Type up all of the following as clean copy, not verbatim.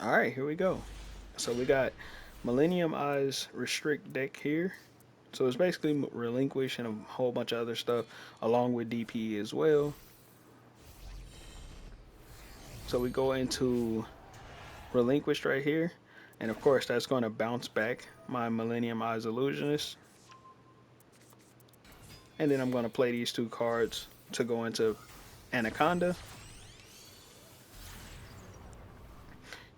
All right, here we go. So we got Millennium Eyes Restrict deck here. So it's basically Relinquish and a whole bunch of other stuff along with DP as well. So we go into Relinquished right here. And of course, that's going to bounce back my Millennium Eyes Illusionist. And then I'm going to play these two cards to go into Anaconda.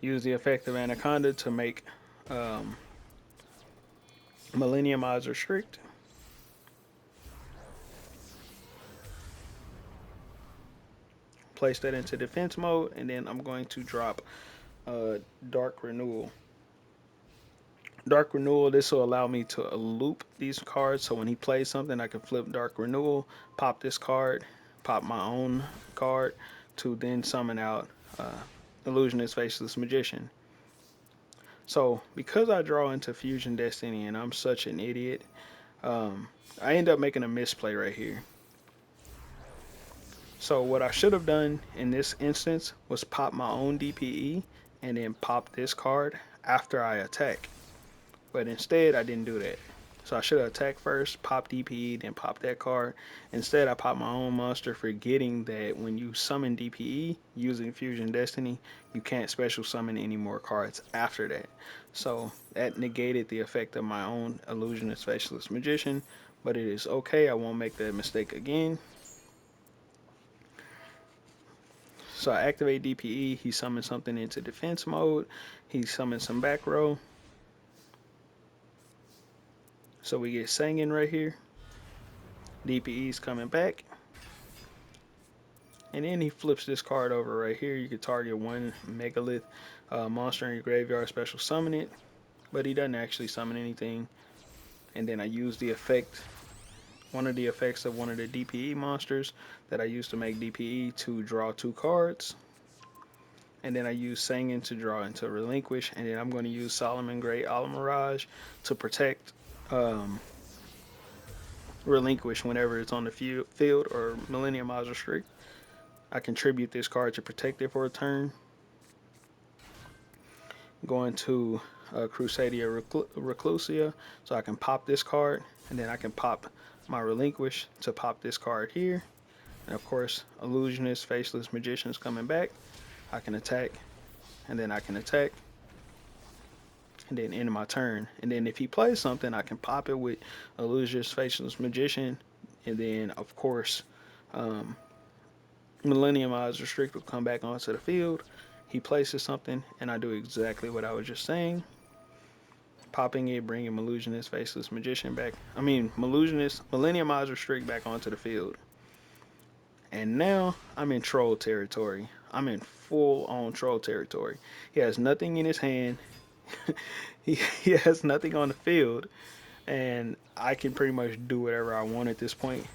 Use the effect of Anaconda to make um, Millennium Eyes Restrict. Place that into defense mode, and then I'm going to drop uh, Dark Renewal. Dark Renewal, this will allow me to loop these cards, so when he plays something, I can flip Dark Renewal, pop this card, pop my own card, to then summon out Illusionist Faceless Magician. So, because I draw into Fusion Destiny and I'm such an idiot, I end up making a misplay right here. So, what I should have done in this instance was pop my own DPE and then pop this card after I attack. But instead, I didn't do that. So I should have attacked first, pop DPE, then pop that card. Instead, I popped my own monster, forgetting that when you summon DPE using Fusion Destiny, you can't special summon any more cards after that. So that negated the effect of my own Illusionist Faceless Magician, but it is okay. I won't make that mistake again. So I activate DPE, he summons something into defense mode, he summons some back row. So we get Sangin right here. DPE's coming back. And then he flips this card over right here. You can target one Megalith monster in your graveyard, special summon it. But he doesn't actually summon anything. And then I use the effect, one of the effects of one of the DPE monsters that I used to make DPE to draw two cards. And then I use Sangin to draw into Relinquish. And then I'm going to use Solomon Great Alamirage to protect Relinquish whenever it's on the field or Millennium Eyes Restrict. I contribute this card to protect it for a turn. Going to Crusadia Reclusia, so I can pop this card, and then I can pop my Relinquish to pop this card here. And of course, Illusionist, Faceless Magician is coming back. I can attack, and then I can attack, and then end my turn. And then if he plays something, I can pop it with Illusionist, Faceless Magician, and then of course, um, Millennium Eyes Restrict will come back onto the field. He places something, and I do exactly what I was just saying. Popping it, bringing Illusionist, Faceless Magician back. Illusionist, Millennium Eyes Restrict back onto the field. And now I'm in troll territory. I'm in full on troll territory. He has nothing in his hand. he has nothing on the field. And I can pretty much do whatever I want at this point.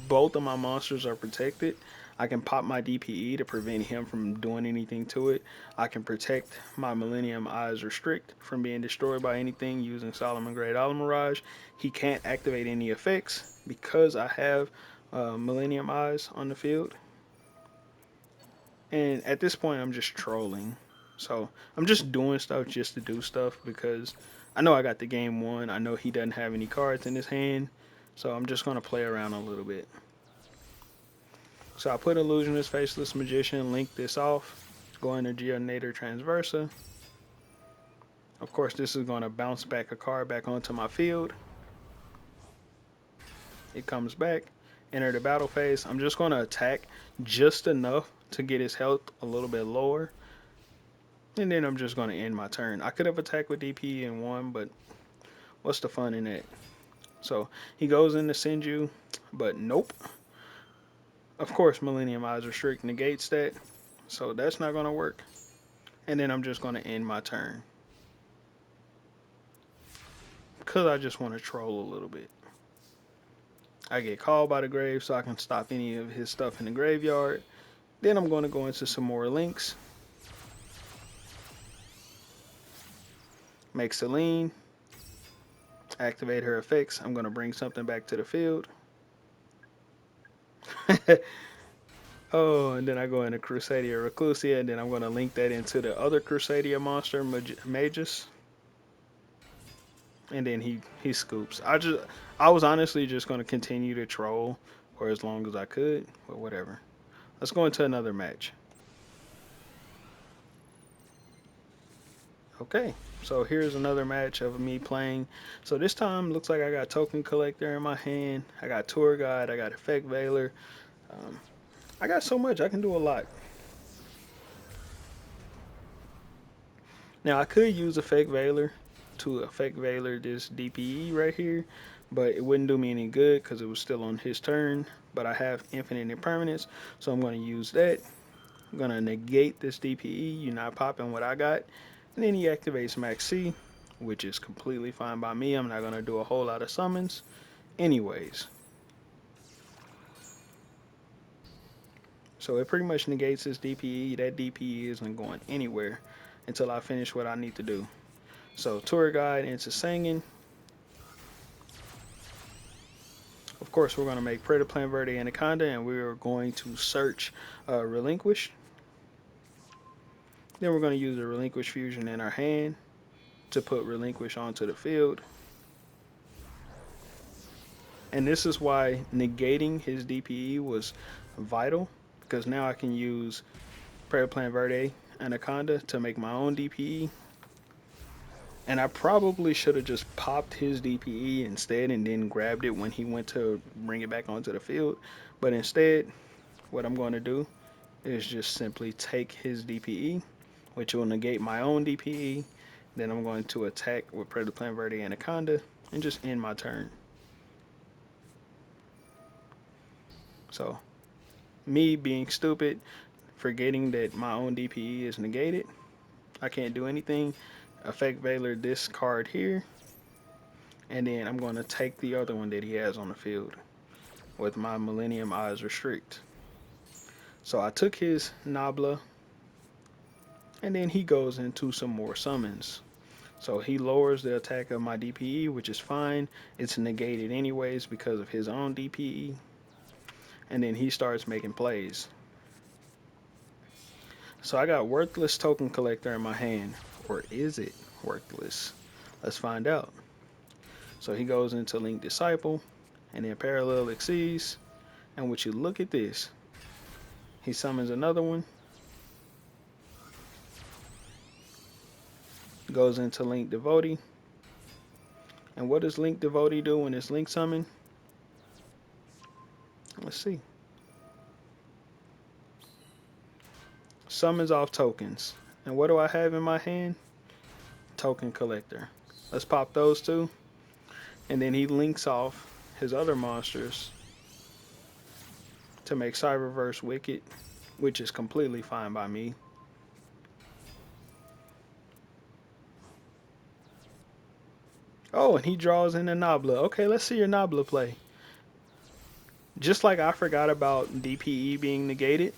Both of my monsters are protected. I can pop my DPE to prevent him from doing anything to it. I can protect my Millennium Eyes Restrict from being destroyed by anything using Solomon Great Mirage. He can't activate any effects because I have Millennium Eyes on the field. And at this point, I'm just trolling. So I'm just doing stuff just to do stuff because I know I got the game won. I know he doesn't have any cards in his hand. So I'm just going to play around a little bit. So I put Illusionist, Faceless Magician, link this off, go into Geonator Transversa. Of course, this is going to bounce back a card back onto my field. It comes back, enter the battle phase. I'm just going to attack just enough to get his health a little bit lower. And then I'm just going to end my turn. I could have attacked with DP and won, but what's the fun in that? So he goes in to send you, but nope. Of course, Millennium Eyes Restrict negates that, so that's not going to work. And then I'm just going to end my turn. Because I just want to troll a little bit. I get called by the grave so I can stop any of his stuff in the graveyard. Then I'm going to go into some more links. Make Celine. Activate her effects. I'm going to bring something back to the field. Oh, and then I go into Crusadia Reclusia, and then I'm going to link that into the other Crusadia monster, Magus, and then he scoops. I was honestly just going to continue to troll for as long as I could, but whatever. Let's go into another match. Okay, so here's another match of me playing. So this time looks like I got Token Collector in my hand. I got Tour Guide. I got Effect Veiler. Um, I got so much. I can do a lot. Now I could use Effect Veiler to Effect Veiler this DPE right here, but it wouldn't do me any good because it was still on his turn. But I have infinite impermanence, so I'm going to use that. I'm going to negate this DPE. You're not popping what I got. And then he activates Max C, which is completely fine by me. I'm not going to do a whole lot of summons. Anyways, so it pretty much negates this DPE. That DPE isn't going anywhere until I finish what I need to do. So Tour Guide into Singing. Of course, we're going to make Predator Plant Verde Anaconda, and we're going to search Relinquished. Then we're going to use the Relinquished Fusion in our hand to put Relinquish onto the field. And this is why negating his DPE was vital, because now I can use Predator Plant Verde Anaconda to make my own DPE. And I probably should have just popped his DPE instead and then grabbed it when he went to bring it back onto the field. But instead, what I'm going to do is just simply take his DPE, which will negate my own DPE. Then I'm going to attack with Predator Plant Verde Anaconda and just end my turn. So, me being stupid, forgetting that my own DPE is negated, I can't do anything. Effect Veiler this card here, and then I'm going to take the other one that he has on the field with my Millennium Eyes Restrict. So I took his Nabla, and then he goes into some more summons. So he lowers the attack of my DPE, which is fine. It's negated anyways because of his own DPE. And then he starts making plays. So I got Worthless Token Collector in my hand. Or is it worthless? Let's find out. So he goes into Link Disciple, and then Parallel Exceeds. And would you look at this? He summons another one. Goes into Link Devotee. And what does Link Devotee do when it's Link Summon? Let's see. Summons off tokens. And what do I have in my hand? Token Collector. Let's pop those two. And then he links off his other monsters to make Cyberverse Wicked, which is completely fine by me. Oh, and he draws in a Nabla. Okay, let's see your Nabla play. Just like I forgot about DPE being negated,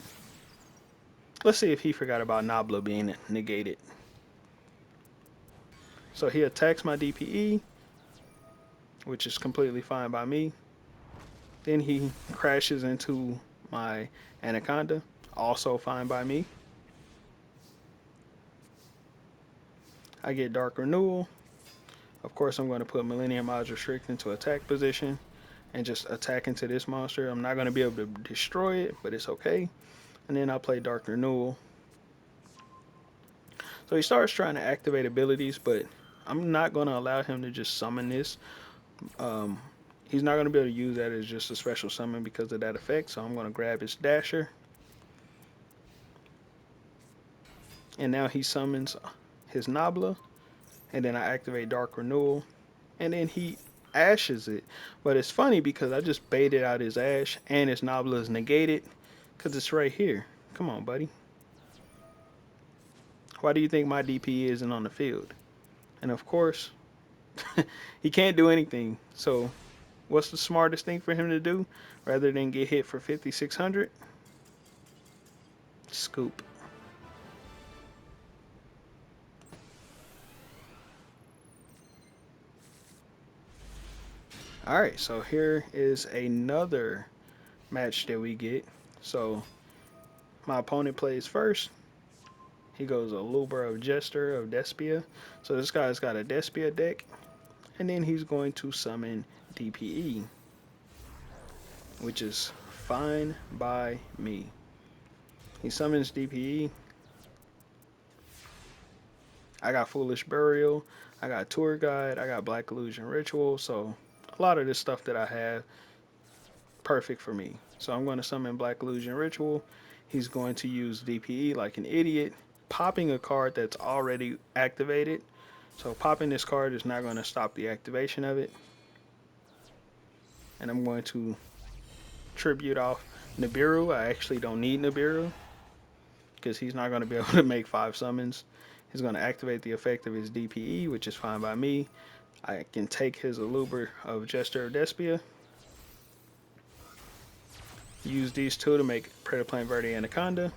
let's see if he forgot about Nabla being negated. So he attacks my DPE, which is completely fine by me. Then he crashes into my Anaconda, also fine by me. I get Dark Renewal. Of course, I'm going to put Millennium Eyes Restrict into attack position and just attack into this monster. I'm not going to be able to destroy it, but it's okay. And then I'll play Dark Renewal. So he starts trying to activate abilities, but I'm not going to allow him to just summon this. He's not going to be able to use that as just a special summon because of that effect. So I'm going to grab his Dasher. And now he summons his Nabla. And then I activate Dark Renewal. And then he ashes it. But it's funny because I just baited out his Ash and his Nabla is negated because it's right here. Come on, buddy. Why do you think my DP isn't on the field? And of course, he can't do anything. So what's the smartest thing for him to do rather than get hit for 5,600? Scoop. Alright, so here is another match that we get. So my opponent plays first, he goes a Luber of Jester of Despia. So this guy's got a Despia deck, and then he's going to summon DPE, which is fine by me. He summons DPE. I got Foolish Burial, I got Tour Guide, I got Black Illusion Ritual, so a lot of this stuff that I have, perfect for me. So I'm going to summon Black Illusion Ritual. He's going to use DPE like an idiot, popping a card that's already activated. So popping this card is not going to stop the activation of it. And I'm going to tribute off Nibiru. I actually don't need Nibiru because he's not going to be able to make 5 summons. He's going to activate the effect of his DPE, which is fine by me. I can take his Aluber of Jester of Despia, use these two to make Predator Plant Verde Anaconda.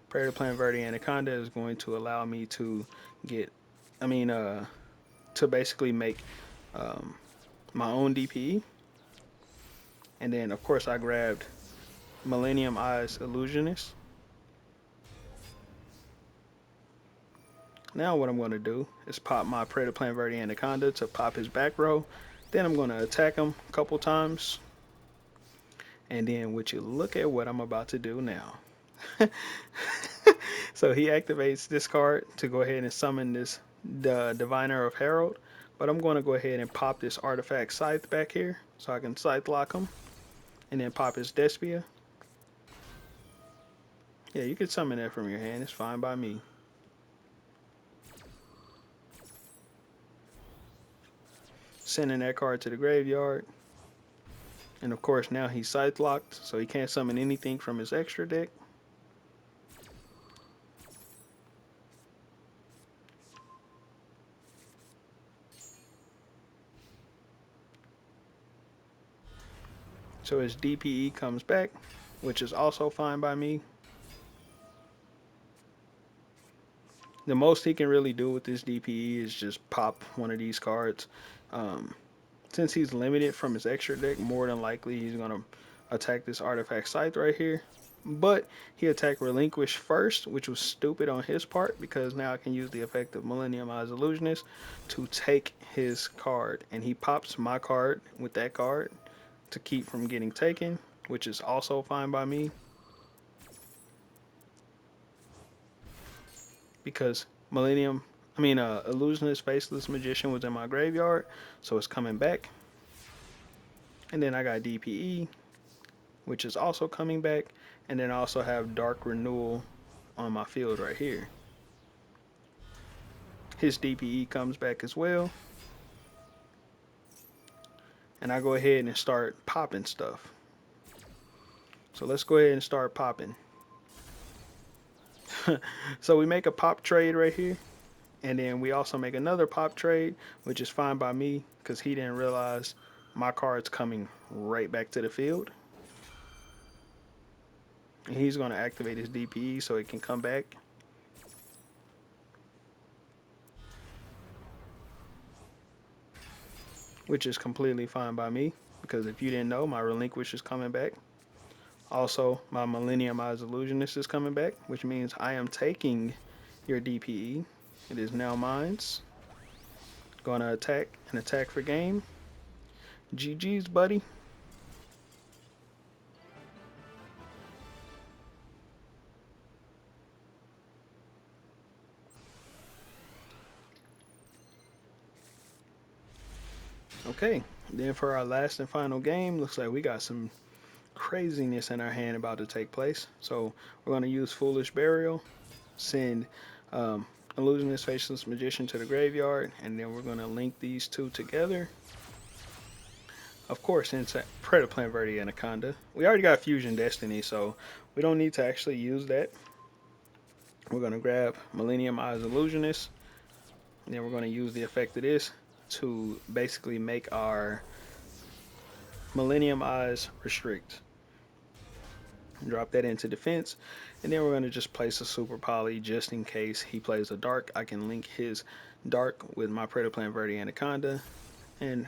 Predator Plant Verde Anaconda is going to allow me to get, to basically make my own DPE. And then, of course, I grabbed Millennium Eyes Illusionist. Now what I'm going to do is pop my Predator Plant Verde Anaconda to pop his back row. Then I'm going to attack him a couple times. And then would you look at what I'm about to do now. So he activates this card to go ahead and summon this Diviner of Herald. But I'm going to go ahead and pop this Artifact Scythe back here so I can Scythe lock him. And then pop his Despia. Yeah, you can summon that from your hand. It's fine by me. Sending that card to the graveyard. And of course now he's Scythe locked, so he can't summon anything from his extra deck. So his DPE comes back, which is also fine by me. The most he can really do with this DPE is just pop one of these cards. Since he's limited from his extra deck, more than likely he's going to attack this Artifact Scythe right here. But he attacked Relinquished first, which was stupid on his part, because now I can use the effect of Millennium Eyes Illusionist to take his card. And he pops my card with that card to keep from getting taken, which is also fine by me. Because Illusionist Faceless Magician was in my graveyard, so it's coming back. And then I got DPE, which is also coming back. And then I also have Dark Renewal on my field right here. His DPE comes back as well. And I go ahead and start popping stuff. So let's go ahead and start popping. So we make a pop trade right here. And then we also make another pop trade, which is fine by me because he didn't realize my card's coming right back to the field. And he's going to activate his DPE so it can come back. Which is completely fine by me because if you didn't know, my Relinquished is coming back. Also, my Millennium Eyes Illusionist is coming back, which means I am taking your DPE. It is now mine. Gonna attack and attack for game. GG's, buddy. Okay, then for our last and final game, looks like we got some craziness in our hand about to take place. So we're going to use Foolish Burial, send Illusionist Faceless Magician to the graveyard, and then we're going to link these two together. Of course, inside Predator Plant Verde Anaconda. We already got Fusion Destiny, so we don't need to actually use that. We're going to grab Millennium Eyes Illusionist, and then we're going to use the effect of this to basically make our Millennium Eyes Restrict. Drop that into defense, and then we're going to just place a Super Poly just in case he plays a Dark. I can link his Dark with my Predator Plant Verde Anaconda, and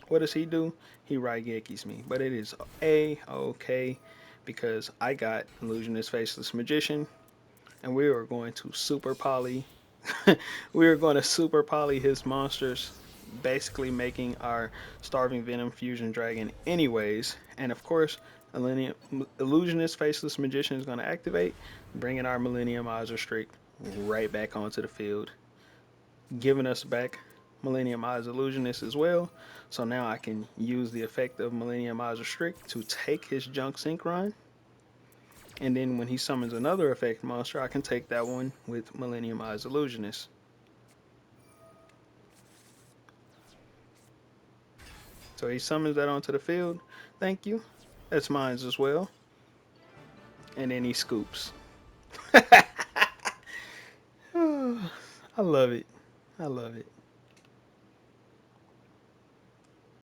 what does he do? He Raigekis me, but it is A-okay because I got Illusionist Faceless Magician, and we are going to super poly. We are going to super poly his monsters, basically making our Starving Venom Fusion Dragon anyways. And of course, Illusionist Faceless Magician is going to activate, bringing our Millennium Eyes streak right back onto the field, giving us back Millennium Eyes Illusionist as well. So now I can use the effect of Millennium Eyes Restrict to take his Junk Synchron. And then when he summons another effect monster, I can take that one with Millennium Eyes Illusionist. So he summons that onto the field. Thank you. That's mine as well. And then he scoops. I love it. I love it.